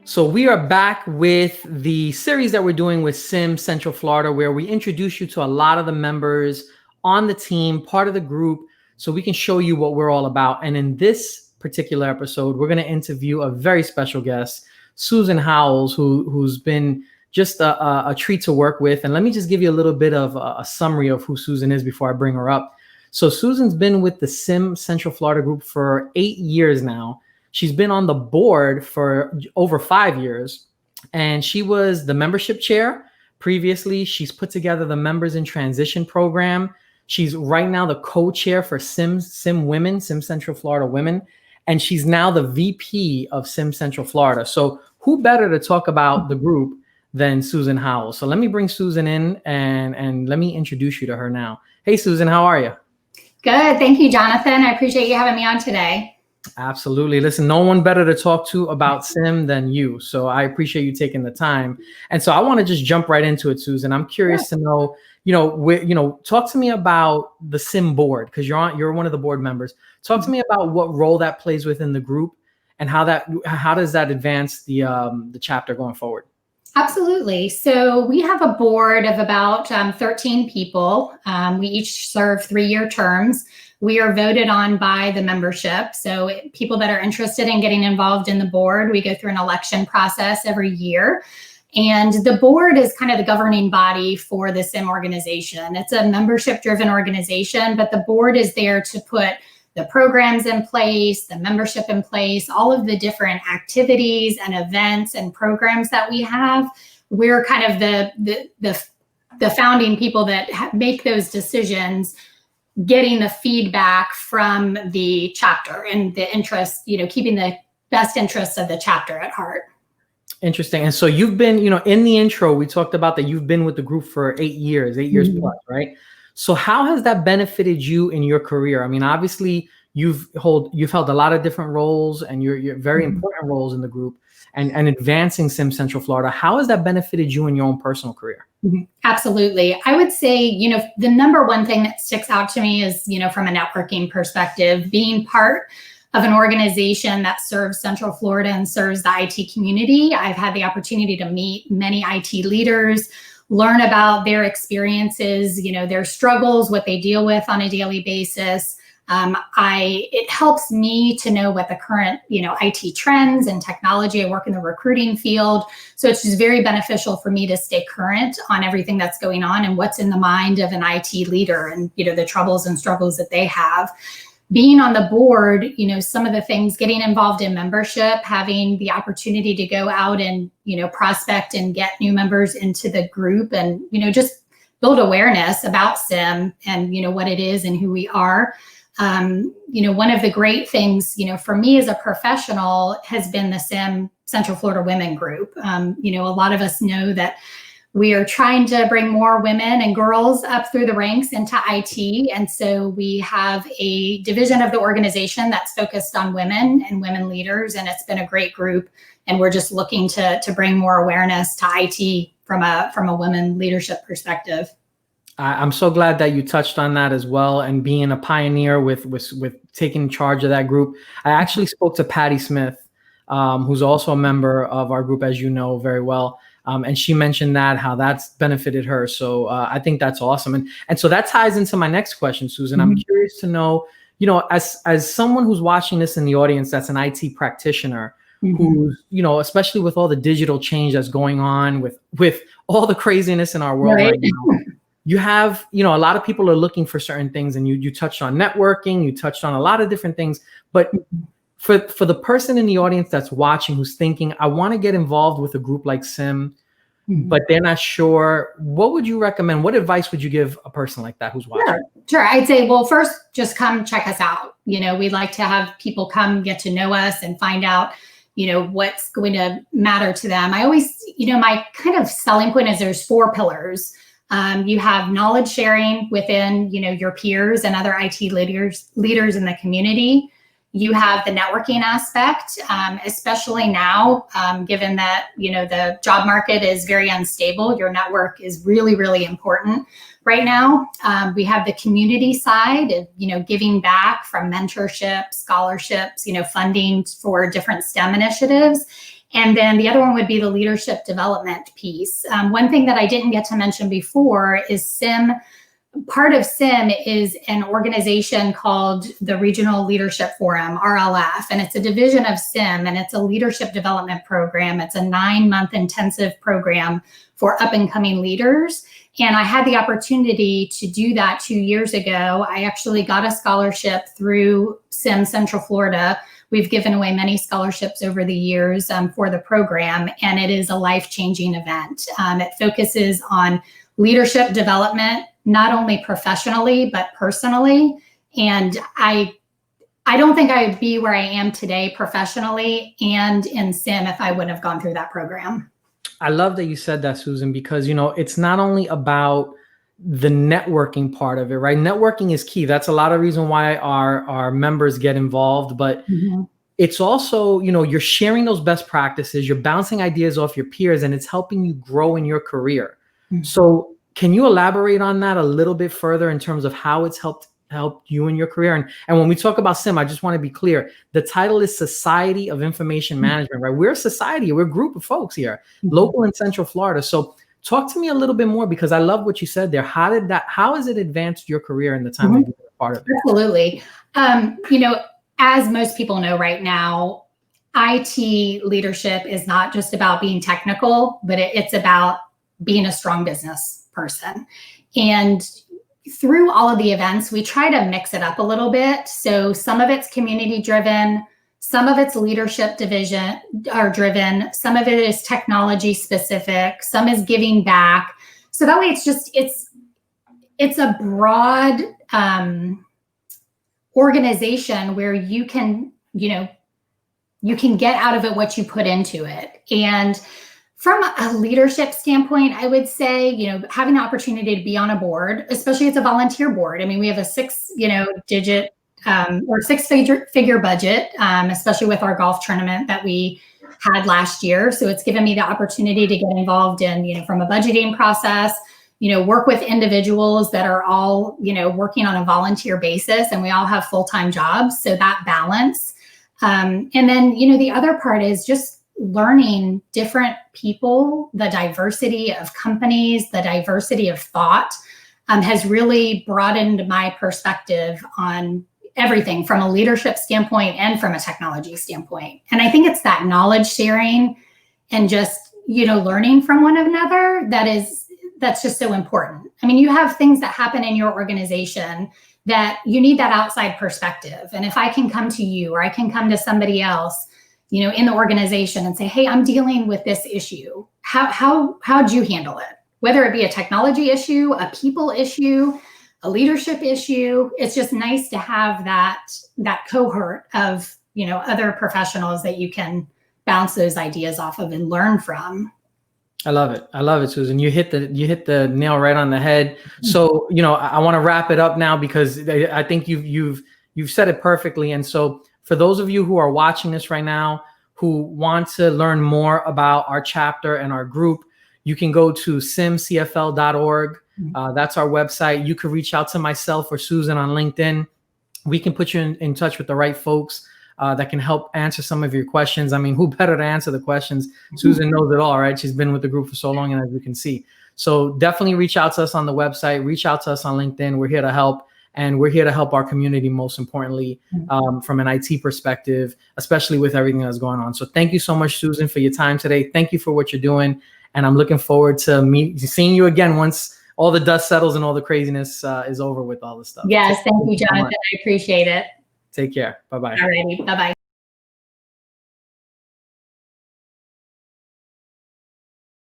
So we are back with the series that we're doing with SIM Central Florida, where we introduce you to a lot of the members on the team, part of the group, so we can show you what we're all about. And in this particular episode, we're going to interview a very special guest, Susan Howells, who's been just a treat to work with. And let me just give you a little bit of a summary of who Susan is before I bring her up. So Susan's been with the SIM Central Florida group for 8 years now. She's been on the board for over 5 years, and she was the membership chair previously. She's put together the Members in Transition program. She's right now the co-chair for SIM Women, SIM Central Florida Women, and she's now the VP of SIM Central Florida. So who better to talk about the group than Susan Howells? So let me bring Susan in and let me introduce you to her now. Hey, Susan, how are you? Good. Thank you, Jonathan. I appreciate you having me on today. Absolutely. Listen, no one better to talk to about SIM than you. So I appreciate you taking the time. And so I want to just jump right into it, Susan. I'm curious to know, talk to me about the SIM board, because you're one of the board members. Talk to me about what role that plays within the group and how does that advance the chapter going forward? Absolutely. So we have a board of about 13 people. We each serve 3-year terms. We are voted on by the membership. So people that are interested in getting involved in the board, we go through an election process every year. And the board is kind of the governing body for the SIM organization. It's a membership-driven organization, but the board is there to put the programs in place, the membership in place, all of the different activities and events and programs that we have. We're kind of the founding people that make those decisions, getting the feedback from the chapter and the interest, keeping the best interests of the chapter at heart. Interesting. And so you've been, in the intro, we talked about that you've been with the group for 8 years plus, right? So how has that benefited you in your career? I mean, obviously you've held a lot of different roles, and you're very important roles in the group and advancing SIM Central Florida. How has that benefited you in your own personal career? Absolutely. I would say, the number one thing that sticks out to me is, from a networking perspective, being part of an organization that serves Central Florida and serves the IT community. I've had the opportunity to meet many IT leaders, learn about their experiences, their struggles, what they deal with on a daily basis. It helps me to know what the current, IT trends and technology. I work in the recruiting field. So it's just very beneficial for me to stay current on everything that's going on and what's in the mind of an IT leader and, the troubles and struggles that they have. Being on the board, some of the things, getting involved in membership, having the opportunity to go out and, prospect and get new members into the group and, just build awareness about SIM and, what it is and who we are. One of the great things, for me as a professional has been the SIM Central Florida Women Group. A lot of us know that we are trying to bring more women and girls up through the ranks into IT. And so we have a division of the organization that's focused on women and women leaders. And it's been a great group. And we're just looking to bring more awareness to IT from a women leadership perspective. I'm so glad that you touched on that as well, and being a pioneer with taking charge of that group. I actually spoke to Patty Smith, who's also a member of our group, as you know very well. And she mentioned how that's benefited her. So I think that's awesome. And so that ties into my next question, Susan. I'm curious to know, as someone who's watching this in the audience, that's an IT practitioner, who's, especially with all the digital change that's going on with all the craziness in our world right now. You have, a lot of people are looking for certain things, and you touched on networking, you touched on a lot of different things, but for the person in the audience that's watching, who's thinking, I want to get involved with a group like SIM, but they're not sure, what would you recommend? What advice would you give a person like that who's watching? Sure. I'd say, well, first, just come check us out. We'd like to have people come get to know us and find out, what's going to matter to them. I always, my kind of selling point is there's 4 pillars. You have knowledge sharing within, your peers and other IT leaders in the community. You have the networking aspect, especially now, given that, the job market is very unstable. Your network is really, really important right now. We have the community side of, giving back from mentorship, scholarships, funding for different STEM initiatives. And then the other one would be the leadership development piece. One thing that I didn't get to mention before is SIM. Part of SIM is an organization called the Regional Leadership Forum, RLF, and it's a division of SIM, and it's a leadership development program. It's a 9-month intensive program for up-and-coming leaders. And I had the opportunity to do that 2 years ago. I actually got a scholarship through SIM Central Florida. We've given away many scholarships over the years for the program, and it is a life-changing event. It focuses on leadership development, not only professionally, but personally. And I don't think I would be where I am today professionally and in SIM if I wouldn't have gone through that program. I love that you said that, Susan, because, you know, it's not only about the networking part of it, right? Networking is key. That's a lot of reason why our members get involved, but it's also, you know, you're sharing those best practices, you're bouncing ideas off your peers, and it's helping you grow in your career. So can you elaborate on that a little bit further in terms of how it's helped you in your career? And when we talk about SIM, I just want to be clear. The title is Society of Information Management, right? We're a society, we're a group of folks here, local in Central Florida. So talk to me a little bit more, because I love what you said there. How has it advanced your career in the time that you've been a part of it? Absolutely. You know, as most people know right now, IT leadership is not just about being technical, but it's about being a strong business person. And through all of the events, we try to mix it up a little bit. So some of it's community driven, some of it's leadership division or driven, some of it is technology specific, some is giving back. So that way it's a broad organization where you can get out of it what you put into it. And from a leadership standpoint, I would say, you know, having the opportunity to be on a board, especially it's a volunteer board. I mean, we have a six-digit or six-figure budget, especially with our golf tournament that we had last year. So it's given me the opportunity to get involved in, you know, from a budgeting process, you know, work with individuals that are all, you know, working on a volunteer basis, and we all have full-time jobs. So that balance. And then, you know, the other part is just learning different people, the diversity of companies, the diversity of thought has really broadened my perspective on everything from a leadership standpoint and from a technology standpoint. And I think it's that knowledge sharing and just, you know, learning from one another that's just so important. I mean, you have things that happen in your organization that you need that outside perspective. And if I can come to you or I can come to somebody else, you know, in the organization and say, hey, I'm dealing with this issue. How'd you handle it? Whether it be a technology issue, a people issue, a leadership issue, it's just nice to have that cohort of, you know, other professionals that you can bounce those ideas off of and learn from. I love it, Susan. You hit the nail right on the head. So, you know, I want to wrap it up now, because I think you've said it perfectly. And so, for those of you who are watching this right now, who want to learn more about our chapter and our group, you can go to simcfl.org. That's our website. You can reach out to myself or Susan on LinkedIn. We can put you in touch with the right folks that can help answer some of your questions. I mean, who better to answer the questions? Susan knows it all, right? She's been with the group for so long, and as you can see. So definitely reach out to us on the website, reach out to us on LinkedIn. We're here to help. And we're here to help our community, most importantly, from an IT perspective, especially with everything that's going on. So thank you so much, Susan, for your time today. Thank you for what you're doing. And I'm looking forward to seeing you again once all the dust settles and all the craziness is over with all this stuff. Yes, thank you, Jonathan. I appreciate it. Take care. Bye-bye. All righty. Bye-bye.